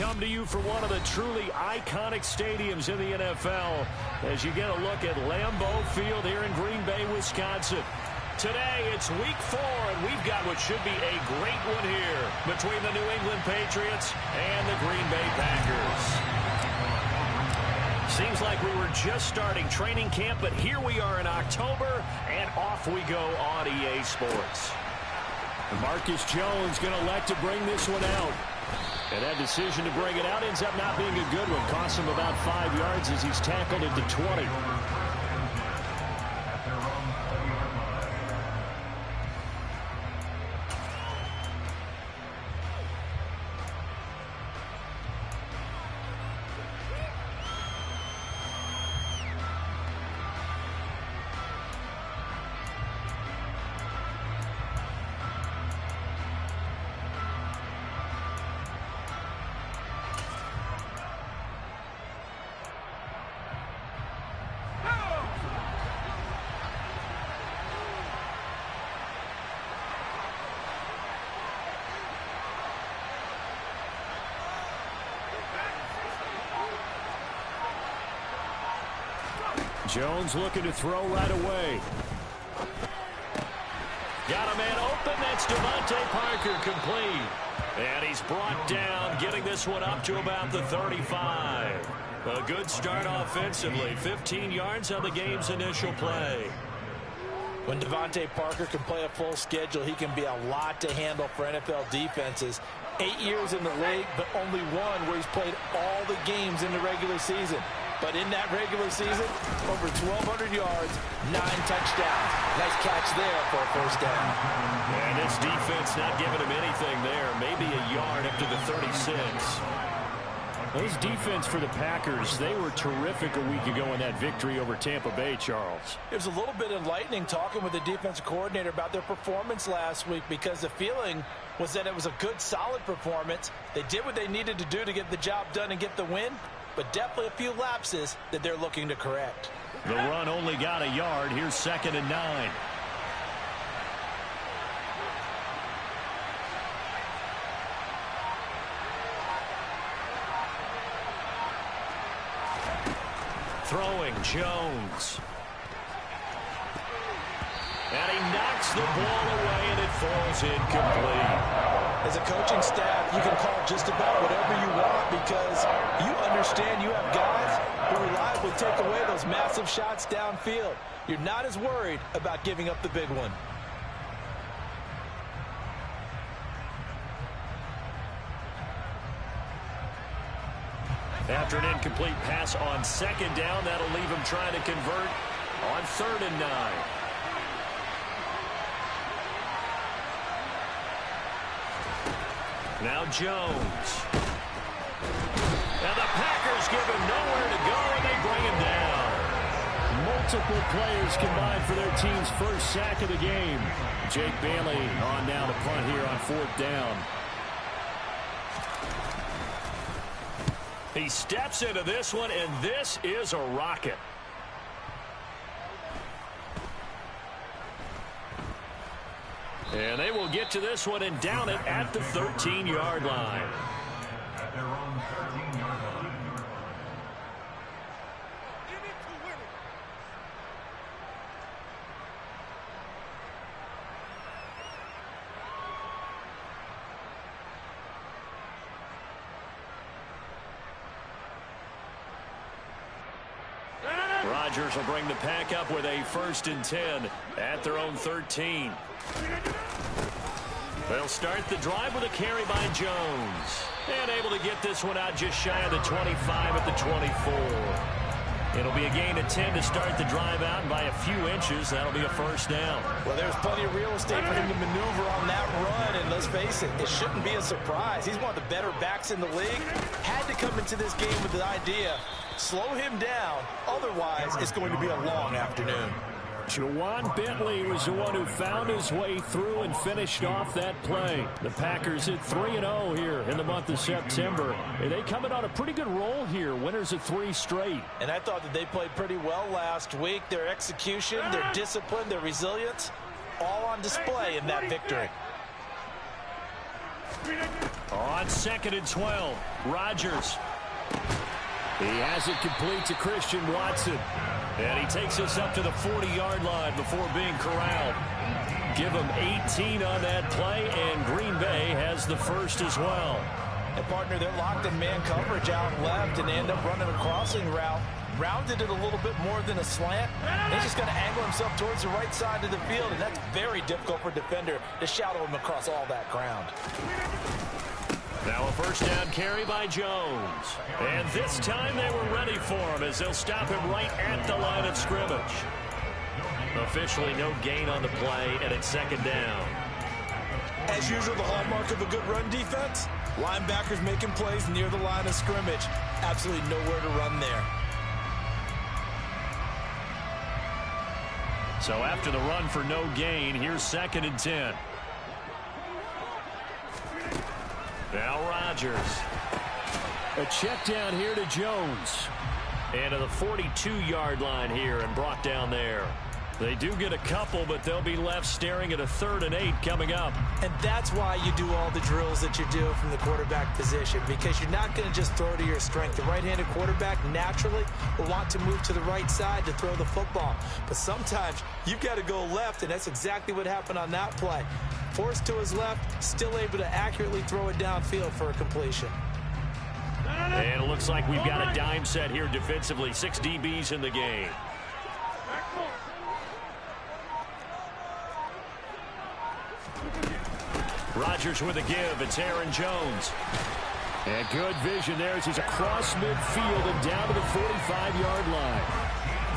come to you from one of the truly iconic stadiums in the NFL as you get a look at Lambeau Field here in Green Bay, Wisconsin. Today, it's week 4, and we've got what should be a great one here between the New England Patriots and the Green Bay Packers. Seems like we were just starting training camp, but here we are in October, and off we go on EA Sports. Marcus Jones going to elect to bring this one out. And that decision to bring it out ends up not being a good one. Costs him about 5 yards as he's tackled at the 20. Jones looking to throw right away. Got a man open. That's Devontae Parker complete. And he's brought down, getting this one up to about the 35. A good start offensively. 15 yards on the game's initial play. When Devontae Parker can play a full schedule, he can be a lot to handle for NFL defenses. 8 years in the league, but only one where he's played all the games in the regular season. But in that regular season, over 1,200 yards, 9 touchdowns. Nice catch there for a first down. And this defense not giving him anything there. Maybe a yard up to the 36. Those defense for the Packers, they were terrific a week ago in that victory over Tampa Bay, Charles. It was a little bit enlightening talking with the defensive coordinator about their performance last week because the feeling was that it was a good, solid performance. They did what they needed to do to get the job done and get the win, but definitely a few lapses that they're looking to correct. The run only got a yard. Here's 2nd and 9. Throwing Jones. And he knocks the ball away, and it falls incomplete. As a coaching staff, you can call just about whatever you want because you understand you have guys who reliably take away those massive shots downfield. You're not as worried about giving up the big one. After an incomplete pass on 2nd down, that'll leave him trying to convert on 3rd and 9. Now Jones. And the Packers give him nowhere to go, and they bring him down. Multiple players combined for their team's first sack of the game. Jake Bailey on down to punt here on 4th down. He steps into this one, and this is a rocket. And they will get to this one and down it at the 13-yard line. At their own 13-yard line. Rodgers will bring the pack up with a 1st and 10 at their own 13. They'll start the drive with a carry by Jones. And able to get this one out just shy of the 25 at the 24. It'll be a gain of 10 to start the drive out, and by a few inches, that'll be a 1st down. Well, there's plenty of real estate for him to maneuver on that run, and let's face it, it shouldn't be a surprise. He's one of the better backs in the league. Had to come into this game with the idea, slow him down, otherwise it's going to be a long afternoon. Juwan Bentley was the one who found his way through and finished off that play. The Packers at 3-0 here in the month of September. And they coming on a pretty good roll here. Winners of 3 straight. And I thought that they played pretty well last week. Their execution, their discipline, their resilience, all on display in that victory. On 2nd and 12, Rodgers. He has it complete to Christian Watson. And he takes us up to the 40-yard line before being corralled. Give him 18 on that play, and Green Bay has the first as well. And partner, they're locked in man coverage out left, and they end up running a crossing route. Rounded it a little bit more than a slant. He's just going to angle himself towards the right side of the field, and that's very difficult for a defender to shadow him across all that ground. Now a first down carry by Jones. And this time they were ready for him as they'll stop him right at the line of scrimmage. Officially no gain on the play, and it's 2nd down. As usual, the hallmark of a good run defense, linebackers making plays near the line of scrimmage. Absolutely nowhere to run there. So after the run for no gain, here's 2nd and 10. Now Rodgers. A check down here to Jones. And to the 42-yard line here and brought down there. They do get a couple, but they'll be left staring at a 3rd and 8 coming up. And that's why you do all the drills that you do from the quarterback position, because you're not going to just throw to your strength. The right-handed quarterback naturally will want to move to the right side to throw the football. But sometimes you've got to go left, and that's exactly what happened on that play. Forced to his left, still able to accurately throw it downfield for a completion. And it looks like we've got a dime set here defensively. 6 DBs in the game. Rodgers with a give. It's Aaron Jones. And good vision there as he's across midfield and down to the 45-yard line.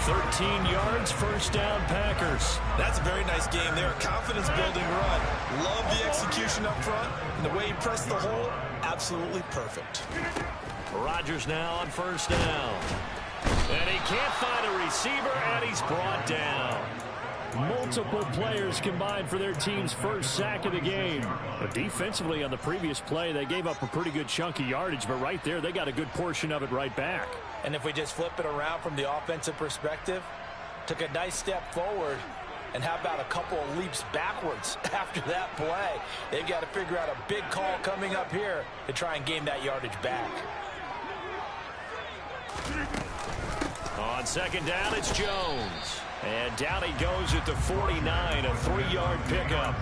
13 yards, first down, Packers. That's a very nice game there. A confidence-building run. Love the execution up front. And the way he pressed the hole, absolutely perfect. Rodgers now on first down. And he can't find a receiver, and he's brought down. Multiple players combined for their team's first sack of the game. But defensively on the previous play, they gave up a pretty good chunk of yardage, but right there, they got a good portion of it right back. And if we just flip it around from the offensive perspective, took a nice step forward, and how about a couple of leaps backwards after that play? They've got to figure out a big call coming up here to try and gain that yardage back. On 2nd down, it's Jones. And down he goes at the 49, a 3-yard pickup.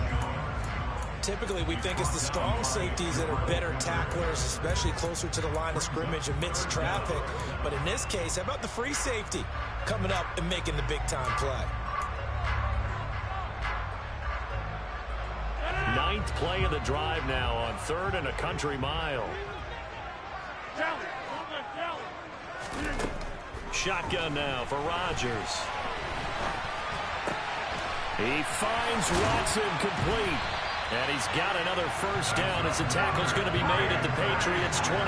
Typically, we think it's the strong safeties that are better tacklers, especially closer to the line of scrimmage amidst traffic. But in this case, how about the free safety coming up and making the big-time play? 9th play of the drive now on 3rd and a country mile. Shotgun now for Rodgers. He finds Watson complete. And he's got another first down as the tackle's going to be made at the Patriots 23.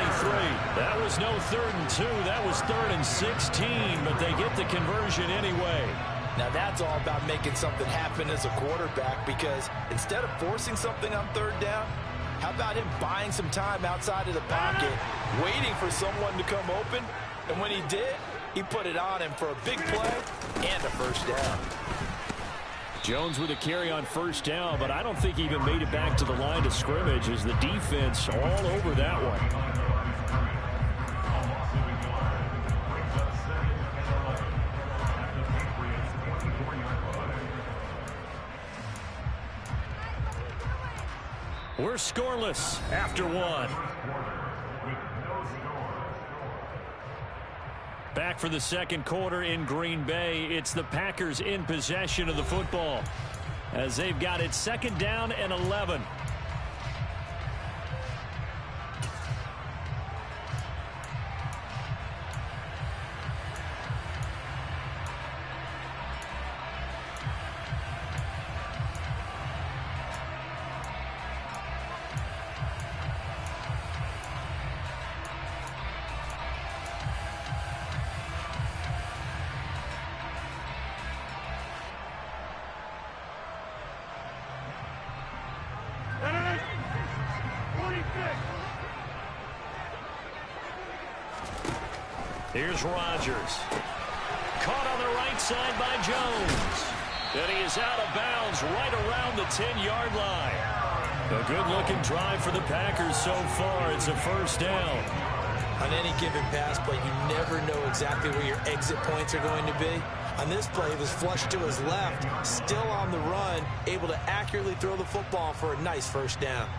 That was no 3rd and 2. That was 3rd and 16, but they get the conversion anyway. Now that's all about making something happen as a quarterback, because instead of forcing something on 3rd down, how about him buying some time outside of the pocket, waiting for someone to come open, and when he did, he put it on him for a big play and a first down. Jones with a carry on first down, but I don't think he even made it back to the line of scrimmage as the defense all over that one. We're scoreless after 1. Back for the 2nd quarter in Green Bay. It's the Packers in possession of the football as they've got it 2nd down and 11. Here's Rodgers. Caught on the right side by Jones. And he is out of bounds right around the 10-yard line. A good-looking drive for the Packers so far. It's a first down. On any given pass play, you never know exactly where your exit points are going to be. On this play, he was flushed to his left, still on the run, able to accurately throw the football for a nice first down.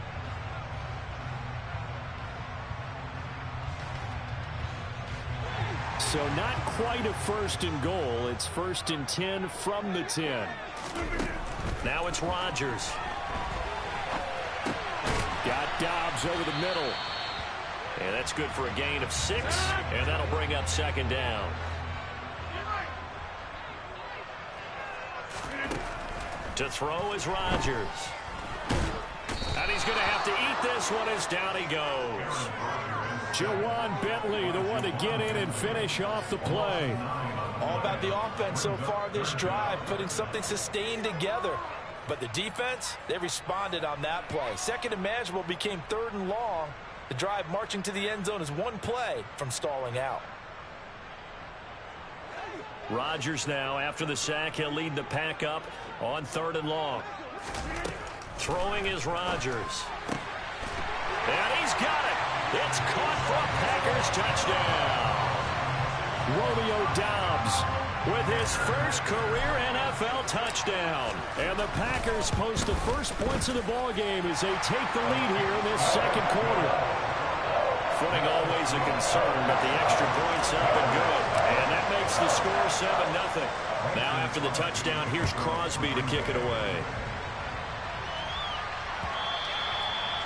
So not quite a first and goal. It's first and 10 from the 10. Now it's Rodgers. Got Dobbs over the middle. And that's good for a gain of 6. And that'll bring up second down. To throw is Rodgers. And he's going to have to eat this one as down he goes. Jawan Bentley, the one to get in and finish off the play. All about the offense so far this drive, putting something sustained together. But the defense, they responded on that play. Second and manageable became third and long. The drive marching to the end zone is one play from stalling out. Rodgers now, after the sack, he'll lead the pack up on third and long. Throwing is Rodgers. And he's got it. It's caught for a Packers touchdown. Romeo Doubs with his first career NFL touchdown. And the Packers post the first points of the ballgame as they take the lead here in this second quarter. Footing always a concern, but the extra point's up and good. And that makes the score 7-0. Now after the touchdown, here's Crosby to kick it away.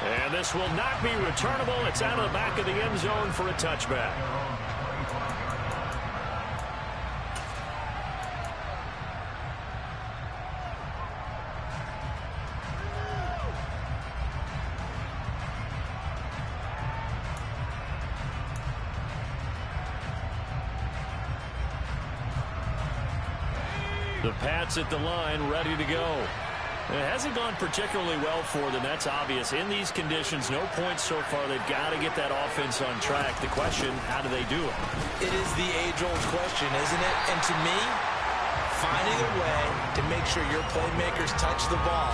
And this will not be returnable. It's out of the back of the end zone for a touchback. The Pats at the line, ready to go. It hasn't gone particularly well for them. That's obvious. In these conditions, no points so far. They've got to get that offense on track. The question, how do they do it? It is the age-old question, isn't it? And to me, finding a way to make sure your playmakers touch the ball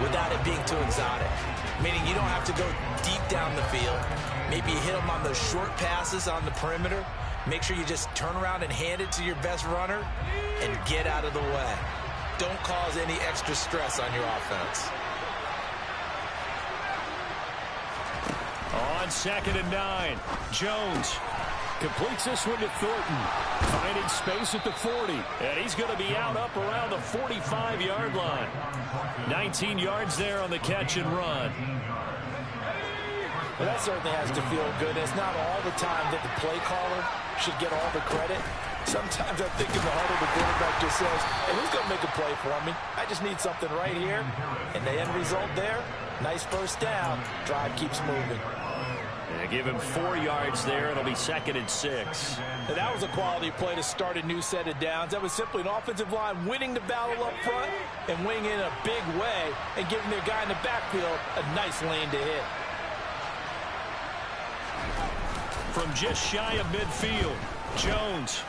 without it being too exotic. Meaning you don't have to go deep down the field. Maybe you hit them on those short passes on the perimeter. Make sure you just turn around and hand it to your best runner and get out of the way. Don't cause any extra stress on your offense. On 2nd and 9, Jones completes this one to Thornton. Finding space at the 40. And he's going to be out up around the 45-yard line. 19 yards there on the catch and run. Well, that certainly has to feel good. It's not all the time that the play caller should get all the credit. Sometimes I think in the heart of the quarterback just says, hey, who's going to make a play for me? I just need something right here. And the end result there, nice first down. Drive keeps moving. And give him 4 yards there. It'll be 2nd and 6. Now, that was a quality play to start a new set of downs. That was simply an offensive line winning the battle up front and winning in a big way and giving their guy in the backfield a nice lane to hit. From just shy of midfield, Jones.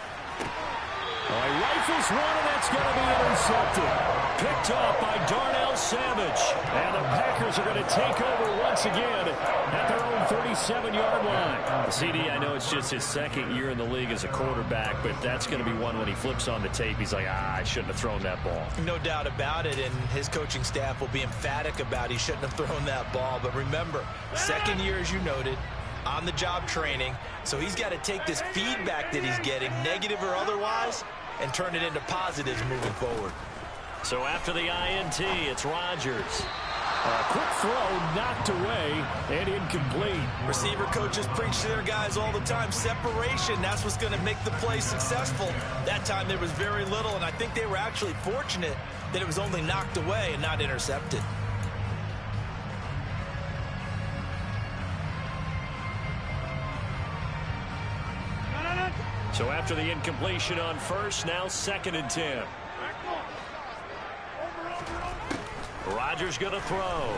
Rifles one, and that's going to be intercepted. Picked off by Darnell Savage. And the Packers are going to take over once again at their own 37-yard line. CD, I know it's just his second year in the league as a quarterback, but that's going to be one when he flips on the tape. He's like, I shouldn't have thrown that ball. No doubt about it, and his coaching staff will be emphatic about he shouldn't have thrown that ball. But remember, second year, as you noted, on-the-job training, so he's got to take this feedback that he's getting, negative or otherwise, and turn it into positives moving forward. So after the INT, it's Rodgers. A quick throw knocked away and incomplete. Receiver coaches preach to their guys all the time. Separation, that's what's going to make the play successful. That time there was very little, and I think they were actually fortunate that it was only knocked away and not intercepted. So after the incompletion on first, now 2nd and 10. Rodgers going to throw.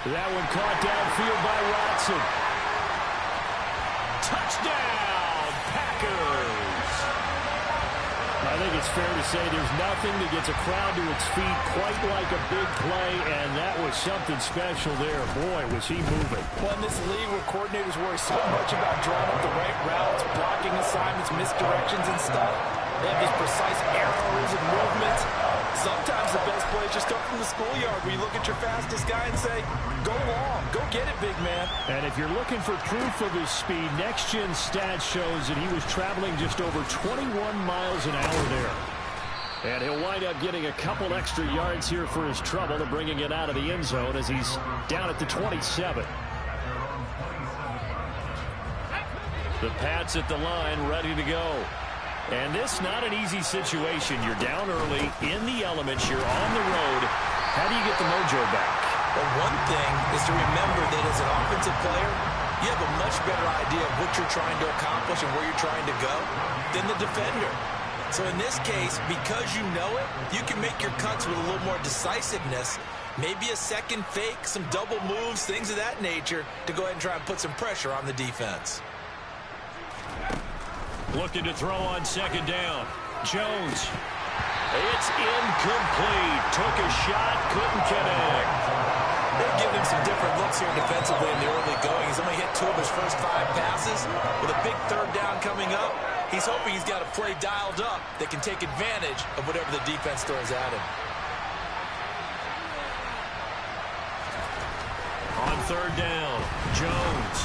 That one caught downfield by Watson. Touchdown, Packers. I think it's fair to say there's nothing that gets a crowd to its feet quite like a big play, and that was something special there. Boy, was he moving. Well, in this league where coordinators worry so much about drawing up the right routes, blocking assignments, misdirections and stuff, they have these precise arrows and movements. Sometimes the best plays just come from the schoolyard where you look at your fastest guy and say, go long, go get it, big man. And if you're looking for proof of his speed, Next Gen Stats shows that he was traveling just over 21 miles an hour there. And he'll wind up getting a couple extra yards here for his trouble and bringing it out of the end zone as he's down at the 27. The Pats at the line, ready to go. And this not an easy situation. You're down early, in the elements, you're on the road. How do you get the mojo back? Well, one thing is to remember that as an offensive player, you have a much better idea of what you're trying to accomplish and where you're trying to go than the defender. So in this case, because you know it, you can make your cuts with a little more decisiveness, maybe a second fake, some double moves, things of that nature, to go ahead and try and put some pressure on the defense. Looking to throw on second down. Jones. It's incomplete. Took a shot, couldn't connect. They've given him some different looks here defensively in the early going. He's only hit 2 of his first 5 passes. With a big third down coming up, he's hoping he's got a play dialed up that can take advantage of whatever the defense throws at him. On third down, Jones.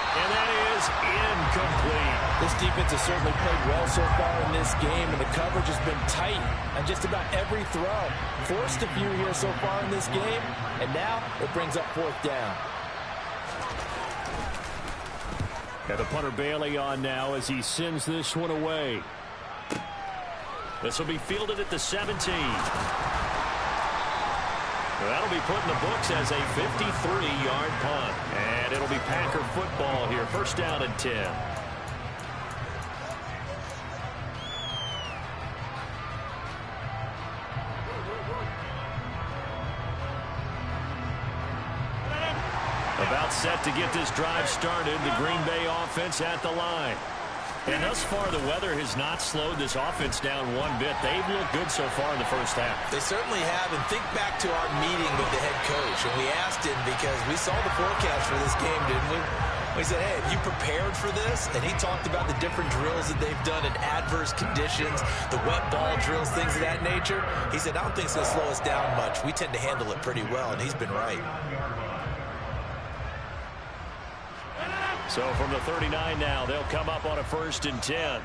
And that is incomplete. This defense has certainly played well so far in this game, and the coverage has been tight on just about every throw. Forced a few here so far in this game, and now it brings up 4th down. And the punter Bailey on now as he sends this one away. This will be fielded at the 17. That'll be put in the books as a 53-yard punt. And it'll be Packer football here. First down and 10. About set to get this drive started. The Green Bay offense at the line. And thus far, the weather has not slowed this offense down one bit. They've looked good so far in the first half. They certainly have. And think back to our meeting with the head coach. And we asked him because we saw the forecast for this game, didn't we? We said, hey, have you prepared for this? And he talked about the different drills that they've done in adverse conditions, the wet ball drills, things of that nature. He said, I don't think it's going to slow us down much. We tend to handle it pretty well, and he's been right. So from the 39 now, they'll come up on a 1st and 10.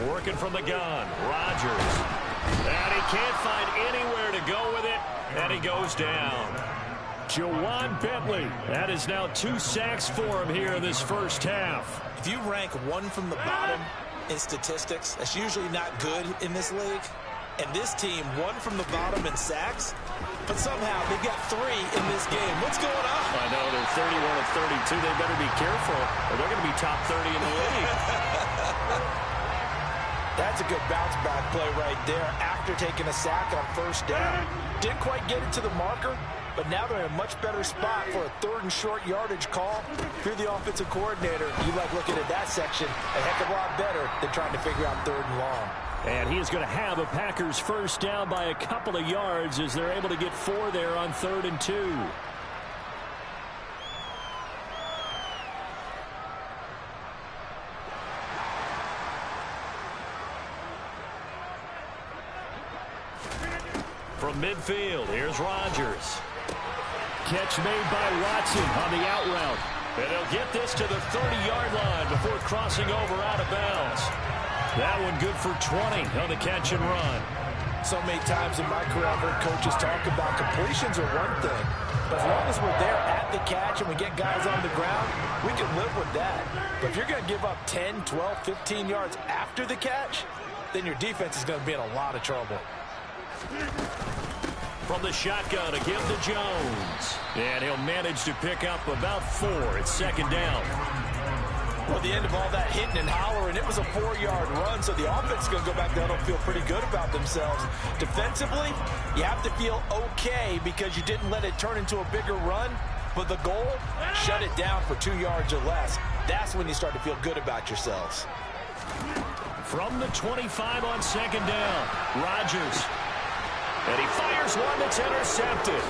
Working from the gun, Rodgers. And he can't find anywhere to go with it, and he goes down. Jawan Bentley. That is now 2 sacks for him here in this first half. If you rank 1 from the bottom in statistics, that's usually not good in this league. And this team, 1 from the bottom in sacks, but somehow they got 3 in this game. What's going on? I know, they're 31 and 32. They better be careful, or they're going to be top 30 in the league. That's a good bounce-back play right there after taking a sack on 1st down. Didn't quite get it to the marker, but now they're in a much better spot for a 3rd and short yardage call. If you're the offensive coordinator, you like looking at that section a heck of a lot better than trying to figure out 3rd and long. And he is going to have a Packers first down by a couple of yards as they're able to get 4 there on 3rd and 2. From midfield, here's Rodgers. Catch made by Watson on the out route. And he'll get this to the 30-yard line before crossing over out of bounds. That one good for 20 on the catch and run. So many times in my career, I've heard coaches talk about completions are one thing. But as long as we're there at the catch and we get guys on the ground, we can live with that. But if you're going to give up 10, 12, 15 yards after the catch, then your defense is going to be in a lot of trouble. From the shotgun, a give to Jones. And he'll manage to pick up about 4. It's 2nd down. Well, the end of all that hitting and hollering, it was a 4-yard run, so the offense is going to go back down and feel pretty good about themselves. Defensively, you have to feel okay because you didn't let it turn into a bigger run, but the goal, shut it down for 2 yards or less. That's when you start to feel good about yourselves. From the 25 on second down, Rodgers. And he fires one that's intercepted.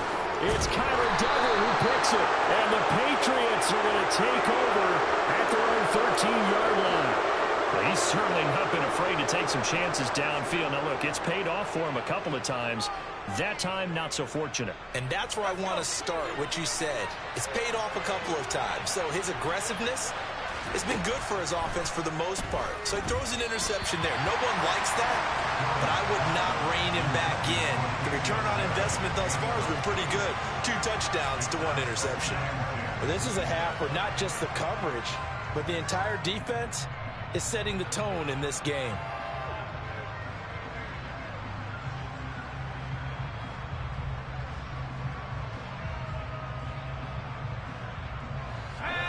It's Kyler Duggar who picks it. And the Patriots are going to take over at their own 13-yard line. Well, he's certainly not been afraid to take some chances downfield. Now, look, it's paid off for him a couple of times. That time, not so fortunate. And that's where I want to start, what you said. It's paid off a couple of times. So his aggressiveness has been good for his offense for the most part. So he throws an interception there. No one likes that, but I would not rein him back in. The return on investment thus far has been pretty good. 2 touchdowns to 1 interception. Well, this is a half where not just the coverage, but the entire defense is setting the tone in this game.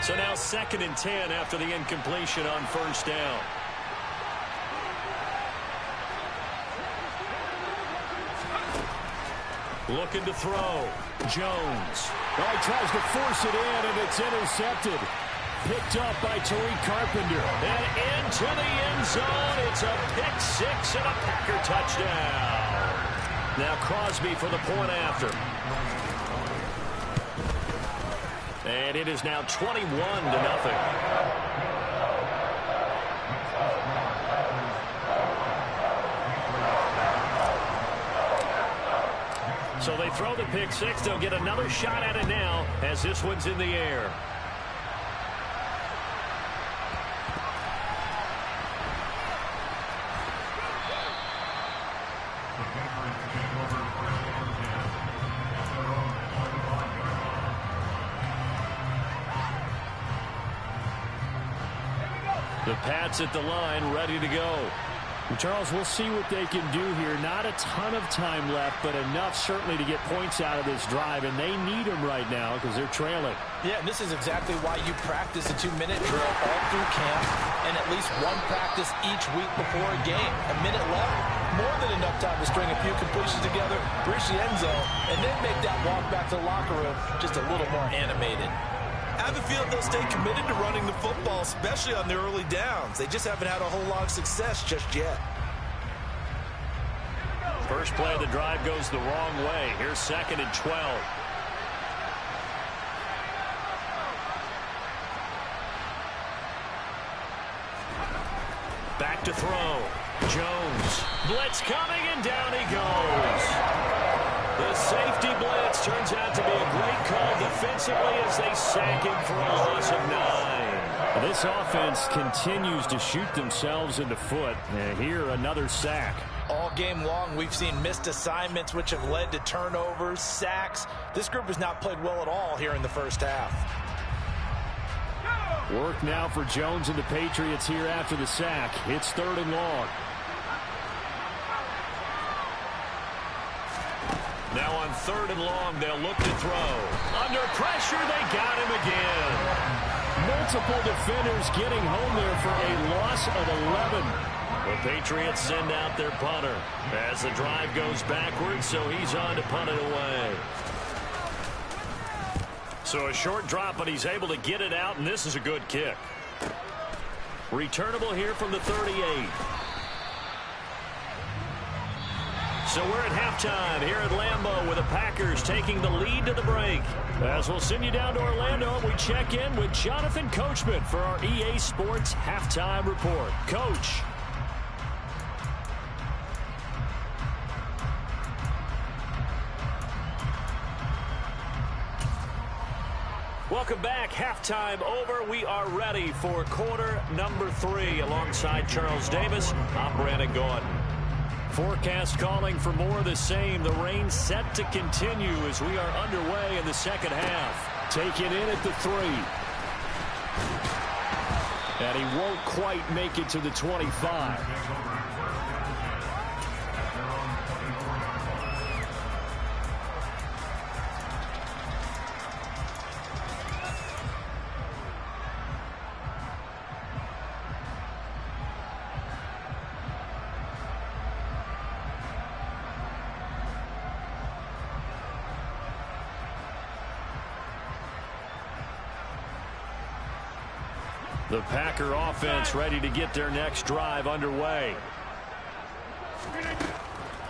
So now 2nd and 10 after the incompletion on first down. Looking to throw. Jones. Oh, he tries to force it in, and it's intercepted. Picked up by Tariq Carpenter. And into the end zone. It's a pick 6 and a Packer touchdown. Now Crosby for the point after. And it is now 21-0. So they throw the pick 6. They'll get another shot at it now as this one's in the air. The Pats at the line, ready to go. Charles, we'll see what they can do here. Not a ton of time left, but enough certainly to get points out of this drive, and they need them right now because they're trailing. Yeah, and this is exactly why you practice a 2-minute drill all through camp and at least one practice each week before a game. A minute left, more than enough time to string a few completions together, reach the end zone, and then make that walk back to the locker room just a little more animated. I have a feeling they'll stay committed to running the football, especially on the early downs. They just haven't had a whole lot of success just yet. First play of the drive goes the wrong way. Here's 2nd and 12. Back to throw. Jones. Blitz coming, and down he goes. The safety blitz turns out to be a great call defensively as they sack him for a loss of 9. This offense continues to shoot themselves in the foot. And here, another sack. All game long, we've seen missed assignments, which have led to turnovers, sacks. This group has not played well at all here in the first half. Work now for Jones and the Patriots here after the sack. It's 3rd and long. Now on 3rd and long, they'll look to throw. Under pressure, they got him again. Multiple defenders getting home there for a loss of 11. The Patriots send out their punter as the drive goes backwards, so he's on to punt it away. So a short drop, but he's able to get it out, and this is a good kick. Returnable here from the 38. So we're at halftime here at Lambeau with the Packers taking the lead to the break. As we'll send you down to Orlando, and we check in with Jonathan Coachman for our EA Sports Halftime Report. Coach. Welcome back. Halftime over. We are ready for quarter number 3. Alongside Charles Davis, I'm Brandon Gaudin. Forecast calling for more of the same. The rain set to continue as we are underway in the second half. Taken in at the 3. And he won't quite make it to the 25. The Packer offense ready to get their next drive underway.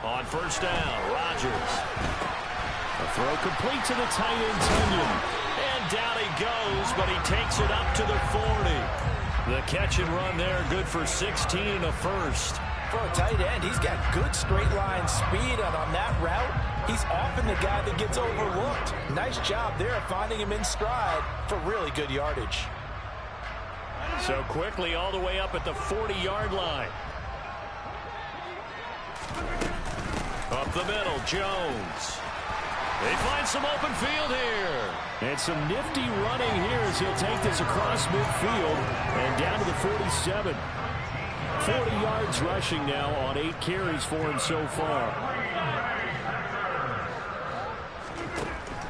On first down, Rodgers. A throw complete to the tight end, Tunyon. And down he goes, but he takes it up to the 40. The catch and run there, good for 16 and a first. For a tight end, he's got good straight line speed, and on that route, he's often the guy that gets overlooked. Nice job there finding him in stride for really good yardage. So quickly all the way up at the 40-yard line. Up the middle, Jones. They find some open field here. And some nifty running here as he'll take this across midfield and down to the 47. 40 yards rushing now on 8 carries for him so far.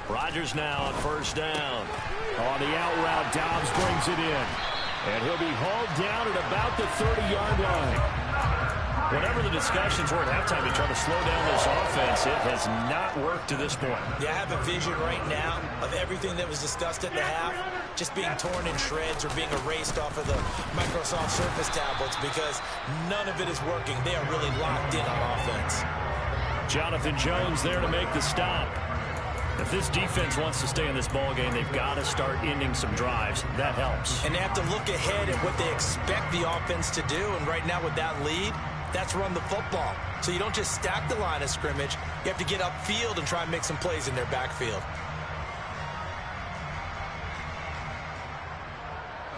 Rodgers now on first down. On the out route, Dobbs brings it in. And he'll be hauled down at about the 30-yard line. Whatever the discussions were at halftime to try to slow down this offense, it has not worked to this point. Yeah, I have a vision right now of everything that was discussed at the half just being torn in shreds or being erased off of the Microsoft Surface tablets because none of it is working. They are really locked in on offense. Jonathan Jones there to make the stop. If this defense wants to stay in this ballgame, they've got to start ending some drives. That helps. And they have to look ahead at what they expect the offense to do. And right now with that lead, that's run the football. So you don't just stack the line of scrimmage. You have to get upfield and try and make some plays in their backfield.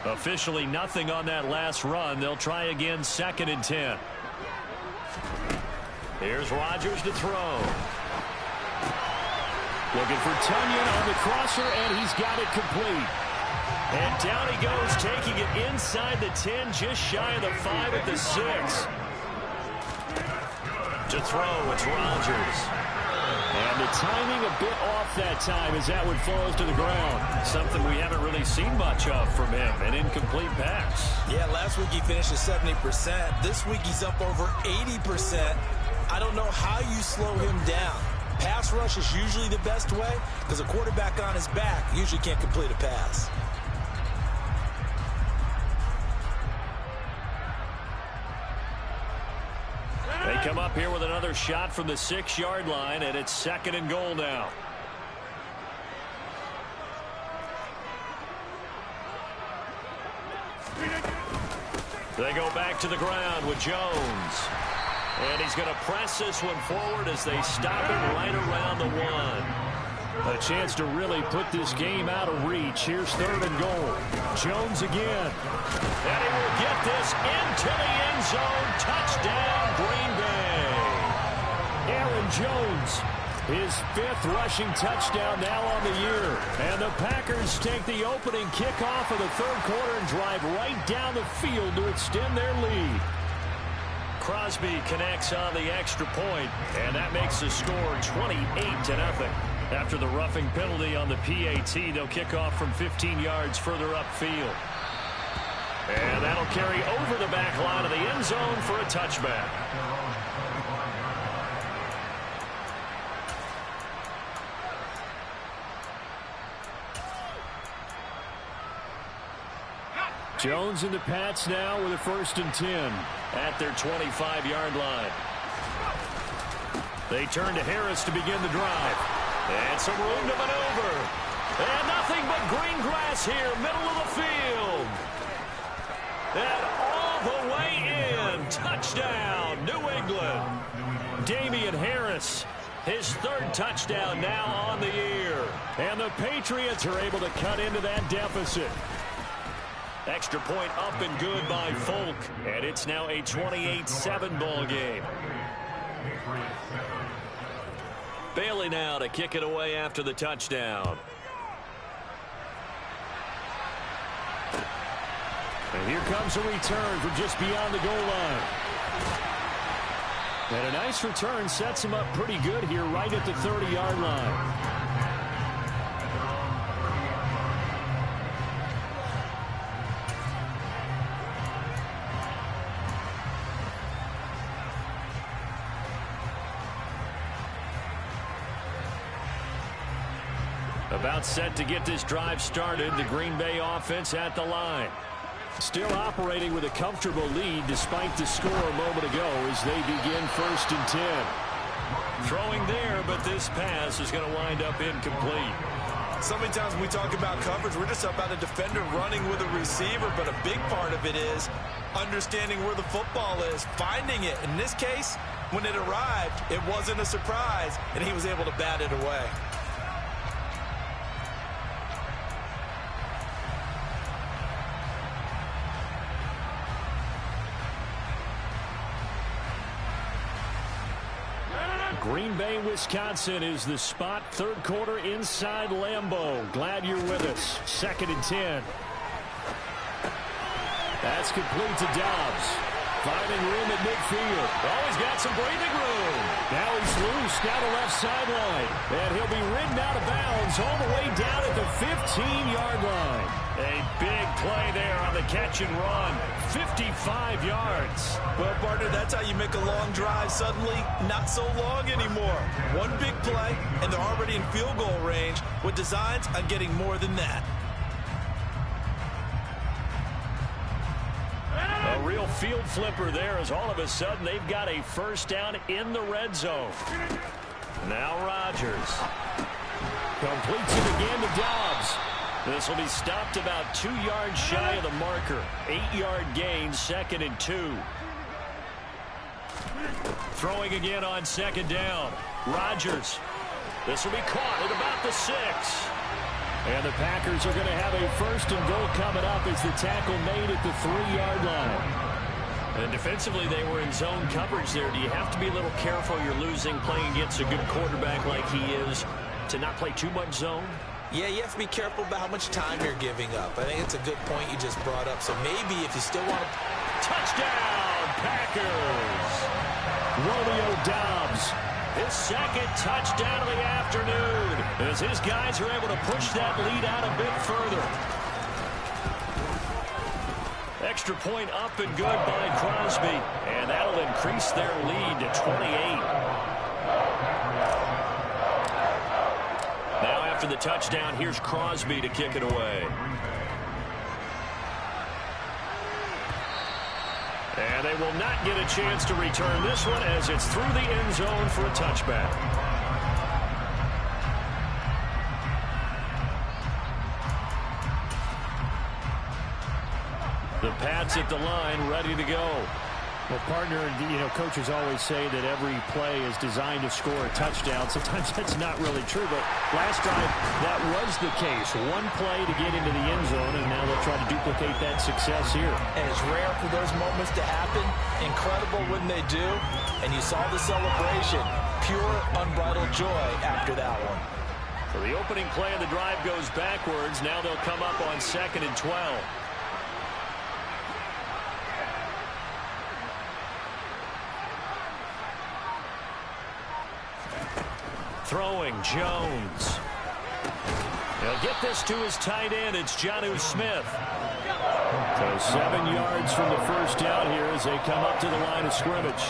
Officially nothing on that last run. They'll try again 2nd and 10. Here's Rodgers to throw. Looking for Tunyon on the crosser, and he's got it complete. And down he goes, taking it inside the 10, just shy of the 5 at the 6. To throw, it's Rodgers. And the timing a bit off that time as that one falls to the ground. Something we haven't really seen much of from him, an incomplete pass. Yeah, last week he finished at 70%. This week he's up over 80%. I don't know how you slow him down. Pass rush is usually the best way because a quarterback on his back usually can't complete a pass. They come up here with another shot from the 6-yard line, and it's 2nd and goal now. They go back to the ground with Jones. And he's going to press this one forward as they stop it right around the 1. A chance to really put this game out of reach. Here's 3rd and goal. Jones again. And he will get this into the end zone. Touchdown, Green Bay. Aaron Jones, his 5th rushing touchdown now on the year. And the Packers take the opening kickoff of the 3rd quarter and drive right down the field to extend their lead. Crosby connects on the extra point, and that makes the score 28-0. After the roughing penalty on the PAT, they'll kick off from 15 yards further upfield. And that'll carry over the back line of the end zone for a touchback. Jones and the Pats now with a 1st and 10 at their 25-yard line. They turn to Harris to begin the drive. And some room to maneuver. And nothing but green grass here, middle of the field. And all the way in. Touchdown, New England. Damian Harris, his 3rd touchdown now on the year. And the Patriots are able to cut into that deficit. Extra point up and good by Folk. And it's now a 28-7 ball game. Bailey now to kick it away after the touchdown. And here comes a return from just beyond the goal line. And a nice return sets him up pretty good here right at the 30-yard line. About set to get this drive started. The Green Bay offense at the line. Still operating with a comfortable lead despite the score a moment ago as they begin 1st and 10. Throwing there, but this pass is going to wind up incomplete. So many times when we talk about coverage, we're just about a defender running with a receiver, but a big part of it is understanding where the football is, finding it. In this case, when it arrived, it wasn't a surprise, and he was able to bat it away. Green Bay, Wisconsin is the spot. 3rd quarter inside Lambeau. Glad you're with us. 2nd and 10. That's complete to Dobbs. Finding room at midfield. Oh, he's got some breathing room. Now he's loose down the left sideline. And he'll be ridden out of bounds all the way down at the 15-yard line. A big play there on the catch and run. 55 yards. Well, partner, that's how you make a long drive suddenly not so long anymore. One big play, and they're already in field goal range with designs on getting more than that. A real field flipper there as all of a sudden they've got a 1st down in the red zone. Now Rodgers completes it again to Dobbs. This will be stopped about 2 yards shy of the marker. 8-yard gain, 2nd and 2. Throwing again on 2nd down. Rodgers. This will be caught at about the 6. And the Packers are going to have a 1st and goal coming up as the tackle made at the 3-yard line. And defensively, they were in zone coverage there. Do you have to be a little careful? You're losing playing against a good quarterback like he is to not play too much zone? Yeah, you have to be careful about how much time you're giving up. I think it's a good point you just brought up. So maybe if you still want to... Touchdown, Packers! Romeo Dobbs, his 2nd touchdown of the afternoon, as his guys are able to push that lead out a bit further. Extra point up and good by Crosby, and that'll increase their lead to 28. Now after the touchdown, here's Crosby to kick it away. And they will not get a chance to return this one as it's through the end zone for a touchback. The Pats at the line, ready to go. Well, partner, you know, coaches always say that every play is designed to score a touchdown. Sometimes that's not really true, but last drive, that was the case. One play to get into the end zone, and now they'll try to duplicate that success here. And it's rare for those moments to happen. Incredible when they do. And you saw the celebration. Pure, unbridled joy after that one. So the opening play of the drive goes backwards. Now they'll come up on 2nd and 12. Throwing, Jones. He'll get this to his tight end. It's Jonnu Smith. So 7 yards from the 1st down here as they come up to the line of scrimmage.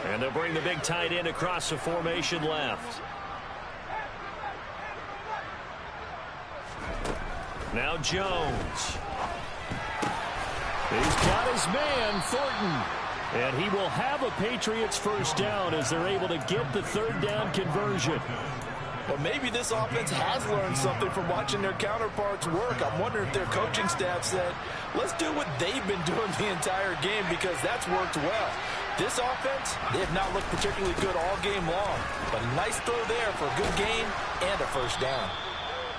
And they'll bring the big tight end across the formation left. Now Jones. He's got his man, Thornton. And he will have a Patriots 1st down as they're able to get the 3rd down conversion. Well, maybe this offense has learned something from watching their counterparts work. I'm wondering if their coaching staff said, let's do what they've been doing the entire game because that's worked well. This offense, they have not looked particularly good all game long. But a nice throw there for a good gain and a 1st down.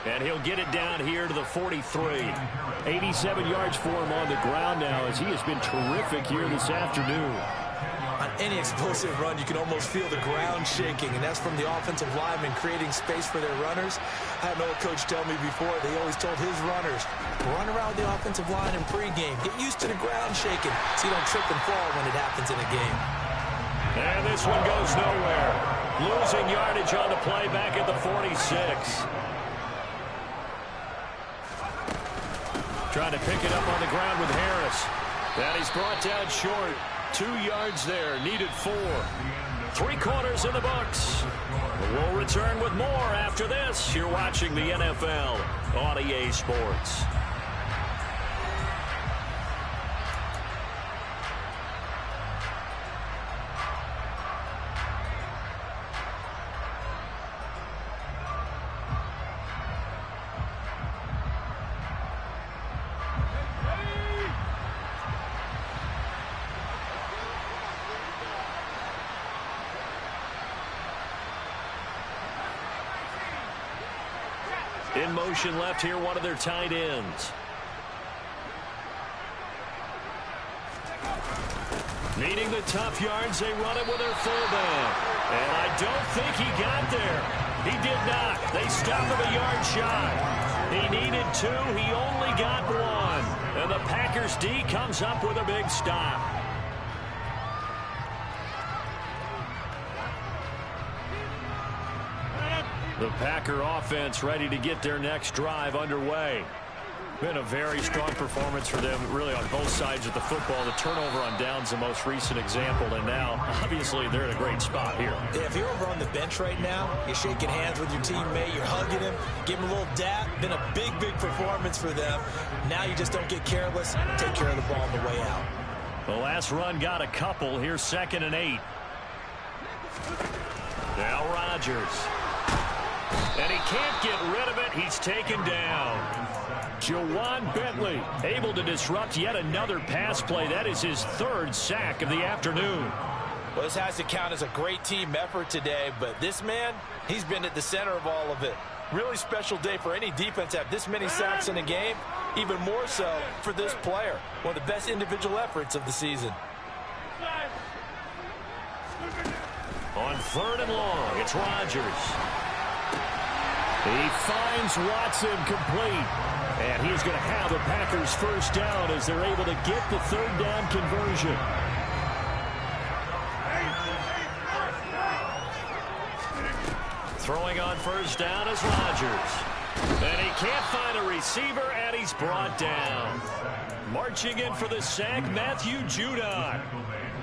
And he'll get it down here to the 43. 87 yards for him on the ground now as he has been terrific here this afternoon. On any explosive run, you can almost feel the ground shaking, and that's from the offensive linemen creating space for their runners. I had an old coach tell me before, they always told his runners, run around the offensive line in pregame. Get used to the ground shaking so you don't trip and fall when it happens in a game. And this one goes nowhere. Losing yardage on the play back at the 46. Trying to pick it up on the ground with Harris. And he's brought down short. 2 yards there. Needed 4. 3 quarters in the books. We'll return with more after this. You're watching the NFL on EA Sports. In motion left here, one of their tight ends. Needing the tough yards, they run it with their fullback. And I don't think he got there. He did not. They stopped him a yard shy. He needed 2. He only got 1. And the Packers D comes up with a big stop. The Packer offense ready to get their next drive underway. Been a very strong performance for them, really, on both sides of the football. The turnover on downs, the most recent example, and now, obviously, they're in a great spot here. Yeah, if you're over on the bench right now, you're shaking hands with your teammate, you're hugging him, give him a little dap. Been a big, big performance for them. Now you just don't get careless. Take care of the ball on the way out. The last run got a couple. Here's 2nd and 8. Now Rodgers. And he can't get rid of it. He's taken down. Jawan Bentley able to disrupt yet another pass play. That is his 3rd sack of the afternoon. Well, this has to count as a great team effort today, but this man, he's been at the center of all of it. Really special day for any defense to have this many sacks in a game, even more so for this player. One of the best individual efforts of the season. On 3rd and long, it's Rodgers. He finds Watson complete. And he's going to have the Packers' first down as they're able to get the 3rd down conversion. Throwing on 1st down is Rodgers. And he can't find a receiver, and he's brought down. Marching in for the sack, Matthew Judon.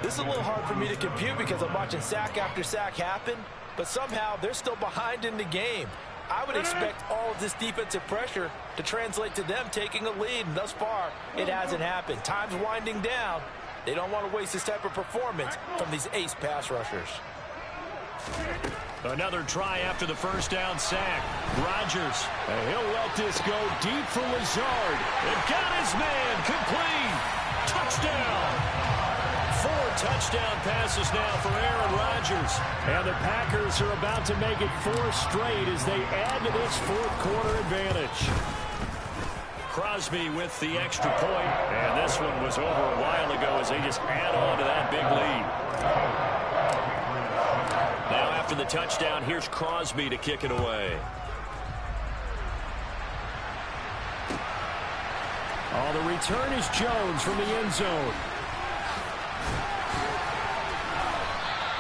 This is a little hard for me to compute because I'm watching sack after sack happen, but somehow they're still behind in the game. I would expect all of this defensive pressure to translate to them taking a lead, and thus far, it hasn't happened. Time's winding down. They don't want to waste this type of performance from these ace pass rushers. Another try after the 1st down sack. Rodgers, and he'll let this go deep for Lazard. And got his man complete. Touchdown. 4 touchdown passes now for Aaron Rodgers. And the Packers are about to make it 4 straight as they add to this 4th quarter advantage. Crosby with the extra point. And this one was over a while ago as they just add on to that big lead. Now after the touchdown, here's Crosby to kick it away. Oh, the return is Jones from the end zone.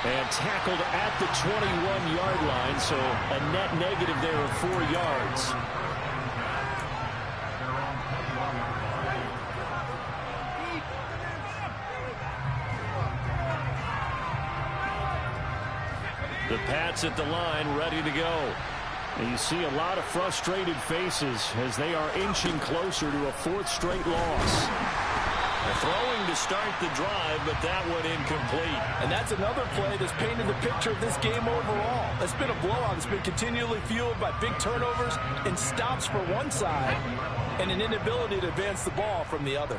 And tackled at the 21-yard line, so a net negative there of 4 yards. The Pats at the line, ready to go. And you see a lot of frustrated faces as they are inching closer to a 4th straight loss. Throwing to start the drive, but that one incomplete. And that's another play that's painted the picture of this game overall. It's been a blowout. It's been continually fueled by big turnovers and stops for one side and an inability to advance the ball from the other.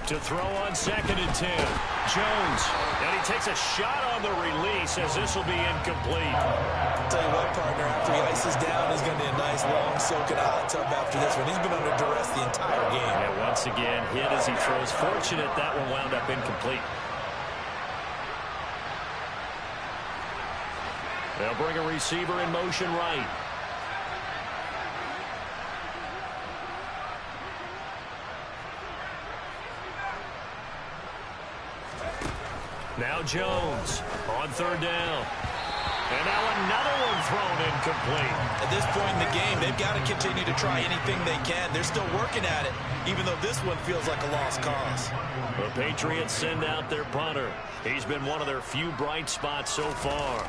To throw on 2nd and 10. Jones. And he takes a shot on the release as this will be incomplete. I'll tell you what, partner, after he ices down, he's going to be a nice long soak in a hot tub after this one. He's been under duress the entire game. Yeah, once again, hit as he throws. Fortunate that one wound up incomplete. They'll bring a receiver in motion right. Now Jones on 3rd down. And now another one thrown incomplete. At this point in the game, they've got to continue to try anything they can. They're still working at it, even though this one feels like a lost cause. The Patriots send out their punter. He's been one of their few bright spots so far.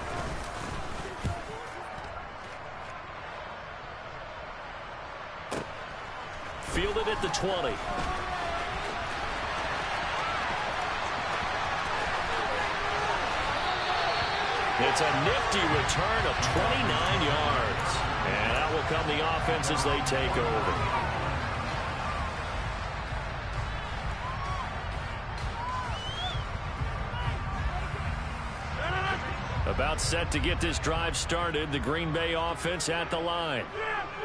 Fielded at the 20. It's a nifty return of 29 yards. And out will come the offense as they take over. About set to get this drive started, the Green Bay offense at the line.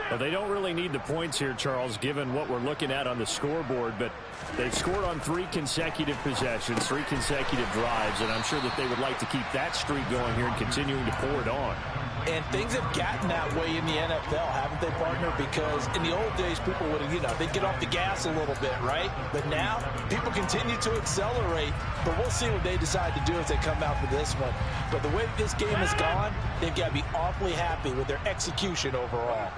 Well, they don't really need the points here, Charles, given what we're looking at on the scoreboard, but they've scored on 3 consecutive possessions, 3 consecutive drives, and I'm sure that they would like to keep that streak going here and continuing to pour it on. And things have gotten that way in the NFL, haven't they, partner? Because in the old days, people would, they'd get off the gas a little bit, right? But now, people continue to accelerate. But we'll see what they decide to do as they come out for this one. But the way this game has gone, they've got to be awfully happy with their execution overall.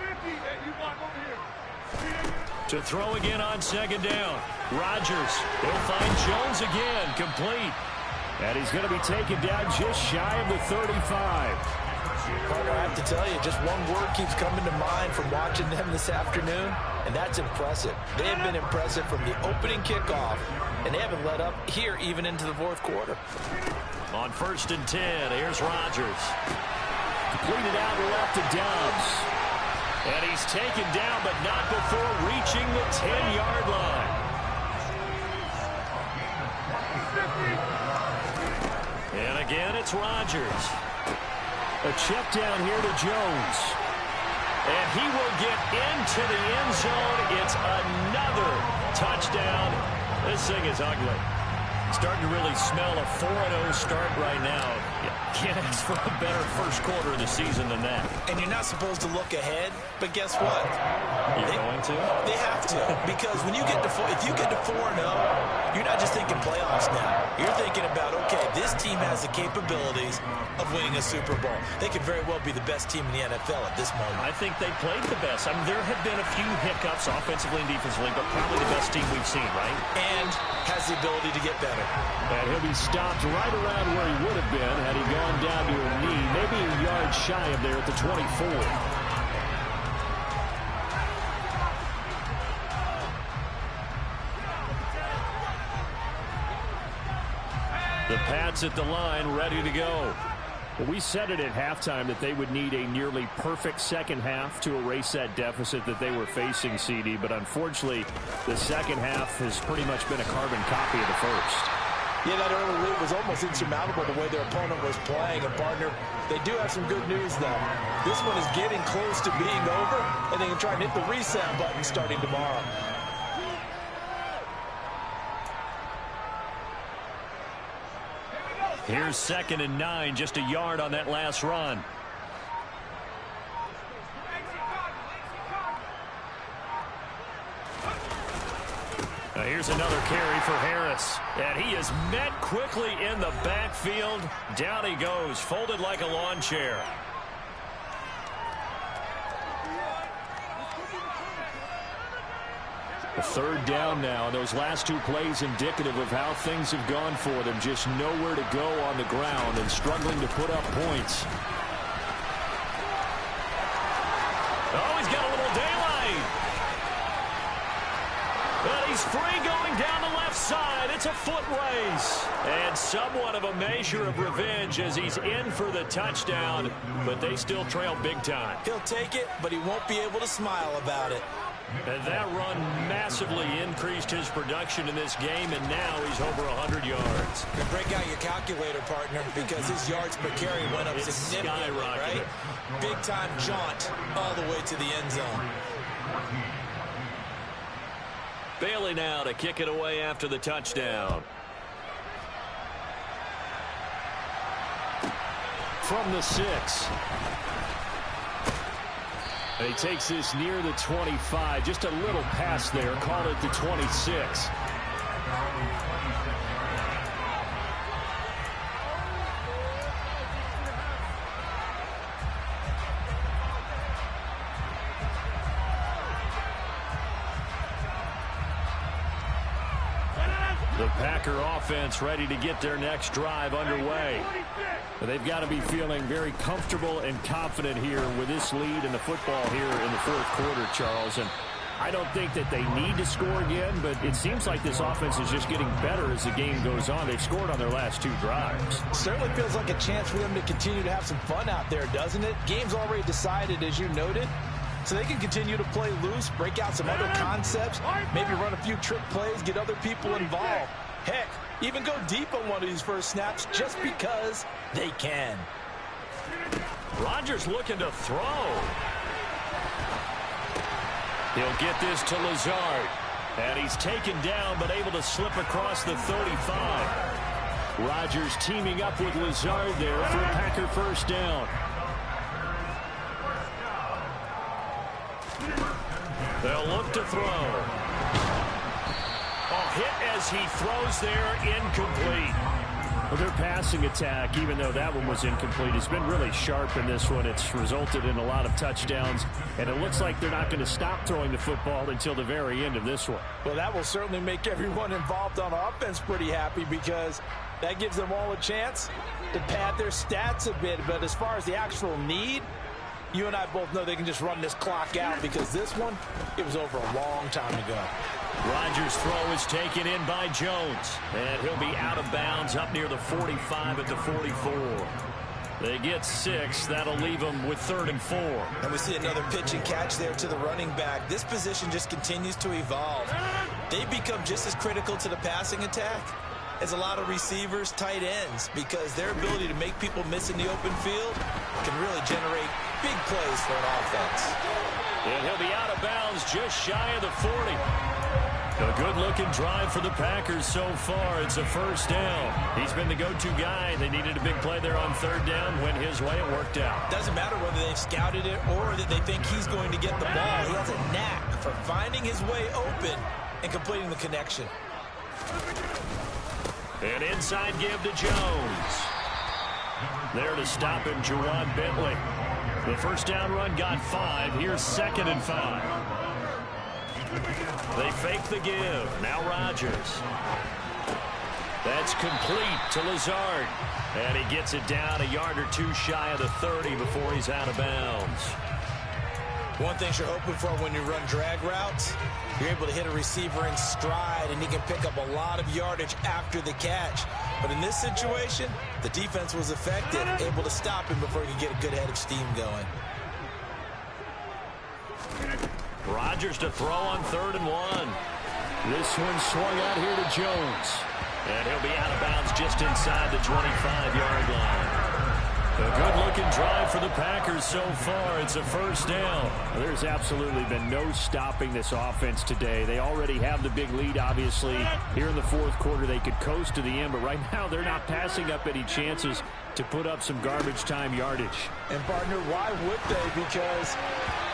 To throw again on second down. Rodgers, he'll find Jones again, complete. And he's going to be taken down just shy of the 35. Partner, I have to tell you, just one word keeps coming to mind from watching them this afternoon, and that's impressive. They have been impressive from the opening kickoff, and they haven't let up here even into the fourth quarter. On 1st and 10, here's Rodgers. Completed out left to Doubs. And he's taken down, but not before reaching the 10-yard line. And again, it's Rodgers. A check down here to Jones. And he will get into the end zone. It's another touchdown. This thing is ugly. Starting to really smell a 4-0 start right now. Can't ask for a better first quarter of the season than that. And you're not supposed to look ahead, but guess what? You're going to? They have to, because when you get to if you get to 4-0, you're not just thinking playoffs now. You're thinking about, okay, this team has the capabilities of winning a Super Bowl. They could very well be the best team in the NFL at this moment. I think they played the best. I mean, there have been a few hiccups offensively and defensively, but probably the best team we've seen, right? And has the ability to get better. And he'll be stopped right around where he would have been had he gone down to a knee, maybe a yard shy of there at the 24. The Pats at the line, ready to go. Well, we said it at halftime that they would need a nearly perfect second half to erase that deficit that they were facing, CD. But unfortunately, the second half has pretty much been a carbon copy of the first. Yeah, that early lead was almost insurmountable the way their opponent was playing. And, partner, they do have some good news, though. This one is getting close to being over, and they can try and hit the reset button starting tomorrow. Here's 2nd and 9, just a yard on that last run. Now here's another carry for Harris. And he is met quickly in the backfield. Down he goes, folded like a lawn chair. A 3rd down now. Those last 2 plays indicative of how things have gone for them. Just nowhere to go on the ground and struggling to put up points. Oh, he's got a little daylight. But he's free going down the left side. It's a foot race. And somewhat of a measure of revenge as he's in for the touchdown. But they still trail big time. He'll take it, but he won't be able to smile about it. And that run massively increased his production in this game, and now he's over 100 yards. You break out your calculator, partner, because his yards per carry went up significantly, right? Big-time jaunt all the way to the end zone. Bailey now to kick it away after the touchdown. From the 6. And he takes this near the 25. Just a little pass there. Call it the 26. Packer offense ready to get their next drive underway. They've got to be feeling very comfortable and confident here with this lead in the football here in the fourth quarter, Charles. And I don't think that they need to score again, but it seems like this offense is just getting better as the game goes on. They've scored on their last 2 drives. Certainly feels like a chance for them to continue to have some fun out there, doesn't it? Game's already decided, as you noted. So they can continue to play loose, break out some other concepts, maybe run a few trick plays, get other people involved. Heck, even go deep on one of these first snaps just because they can. Rodgers looking to throw. He'll get this to Lazard. And he's taken down but able to slip across the 35. Rodgers teaming up with Lazard there for a Packer first down. They'll look to throw. Hit as he throws there, incomplete. Well, their passing attack, even though that one was incomplete, has been really sharp in this one. It's resulted in a lot of touchdowns, and it looks like they're not going to stop throwing the football until the very end of this one. Well, that will certainly make everyone involved on offense pretty happy because that gives them all a chance to pad their stats a bit. But as far as the actual need, you and I both know they can just run this clock out because this one, it was over a long time ago. Rodgers' throw is taken in by Jones, and he'll be out of bounds up near the 45 at the 44. They get 6. That'll leave them with 3rd and 4. And we see another pitch and catch there to the running back. This position just continues to evolve. They become just as critical to the passing attack as a lot of receivers, tight ends, because their ability to make people miss in the open field can really generate big plays for an offense. And he'll be out of bounds just shy of the 40. A good-looking drive for the Packers so far. It's a first down. He's been the go-to guy. They needed a big play there on 3rd down. Went his way. It worked out. Doesn't matter whether they've scouted it or that they think he's going to get the ball. He has a knack for finding his way open and completing the connection. An inside give to Jones. There to stop him, Juwan Bentley. The first down run got 5. Here's 2nd and 5. They fake the give. Now Rodgers. That's complete to Lazard. And he gets it down a yard or 2 shy of the 30 before he's out of bounds. One thing you're hoping for when you run drag routes, you're able to hit a receiver in stride, and he can pick up a lot of yardage after the catch. But in this situation, the defense was effective, able to stop him before he could get a good head of steam going. Rodgers to throw on 3rd and 1. This one swung out here to Jones. And he'll be out of bounds just inside the 25-yard line. A good-looking drive for the Packers so far. It's a first down. There's absolutely been no stopping this offense today. They already have the big lead, obviously. Here in the fourth quarter, they could coast to the end, but right now they're not passing up any chances to put up some garbage time yardage. And, partner, why would they? Because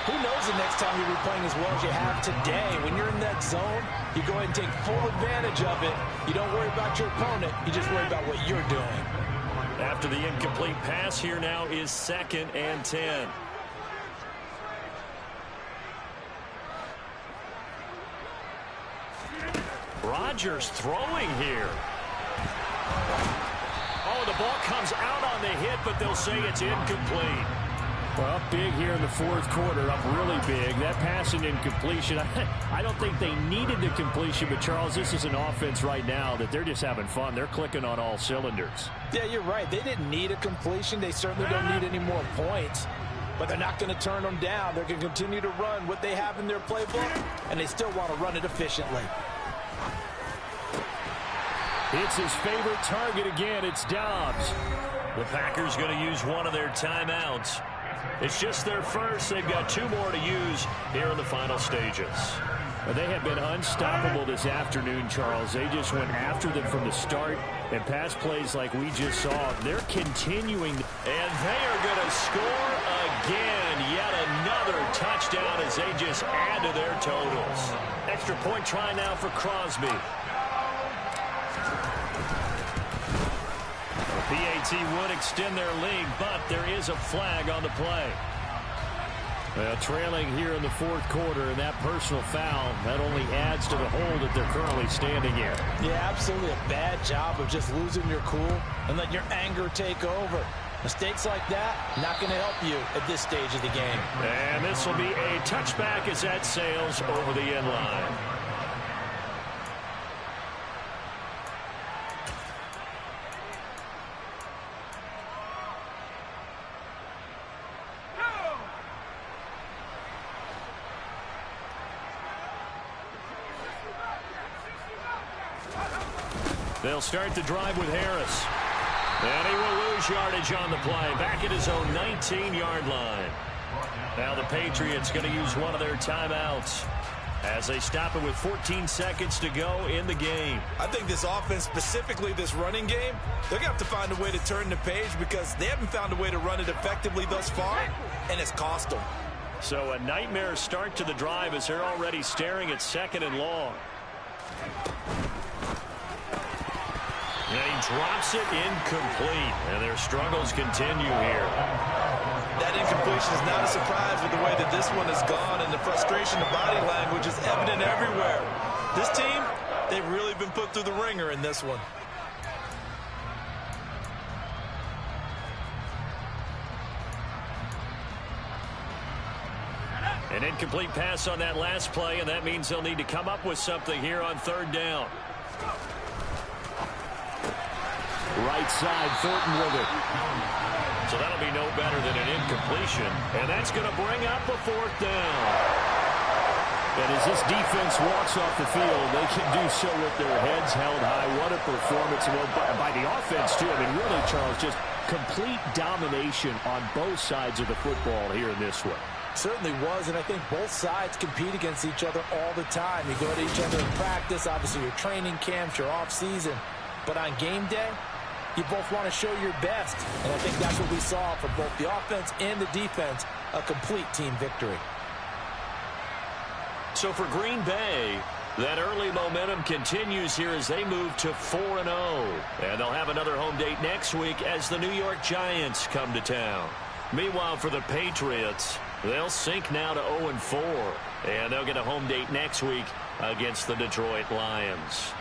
who knows the next time you'll be playing as well as you have today. When you're in that zone, you go ahead and take full advantage of it. You don't worry about your opponent. You just worry about what you're doing. After the incomplete pass, here now is 2nd and 10. Rodgers throwing here. Oh, the ball comes out on the hit, but they'll say it's incomplete. Well, up big here in the fourth quarter, up really big. That passing incompletion, I don't think they needed the completion, but Charles, this is an offense right now that they're just having fun. They're clicking on all cylinders. Yeah, you're right. They didn't need a completion. They certainly don't need any more points, but they're not going to turn them down. They're going to continue to run what they have in their playbook, and they still want to run it efficiently. It's his favorite target again. It's Dobbs. The Packers going to use one of their timeouts. It's just their first. They've got 2 more to use here in the final stages. They have been unstoppable this afternoon, Charles. They just went after them from the start, and pass plays like we just saw. They're continuing. And they are going to score again. Yet another touchdown as they just add to their totals. Extra point try now for Crosby. PAT would extend their lead, but there is a flag on the play. Well, trailing here in the fourth quarter, and that personal foul, that only adds to the hole that they're currently standing in. Yeah, absolutely a bad job of just losing your cool and letting your anger take over. Mistakes like that, not going to help you at this stage of the game. And this will be a touchback as that sails over the end line. They'll start the drive with Harris. And he will lose yardage on the play. Back at his own 19-yard line. Now the Patriots going to use one of their timeouts as they stop it with 14 seconds to go in the game. I think this offense, specifically this running game, they're going to have to find a way to turn the page because they haven't found a way to run it effectively thus far, and it's cost them. So a nightmare start to the drive as they're already staring at 2nd and long. And he drops it incomplete, and their struggles continue here. That incompletion is not a surprise with the way that this one has gone, and the frustration of body language is evident everywhere. This team, they've really been put through the ringer in this one. An incomplete pass on that last play, and that means they'll need to come up with something here on 3rd down. Right side, Thornton with it. So that'll be no better than an incompletion. And that's going to bring up a 4th down. And as this defense walks off the field, they can do so with their heads held high. What a performance by the offense, too. I mean, really, Charles, just complete domination on both sides of the football here in this one. Certainly was, and I think both sides compete against each other all the time. You go to each other in practice, obviously your training camps, your off-season. But on game day, you both want to show your best. And I think that's what we saw from both the offense and the defense, a complete team victory. So for Green Bay, that early momentum continues here as they move to 4-0. And they'll have another home date next week as the New York Giants come to town. Meanwhile, for the Patriots, they'll sink now to 0-4. And they'll get a home date next week against the Detroit Lions.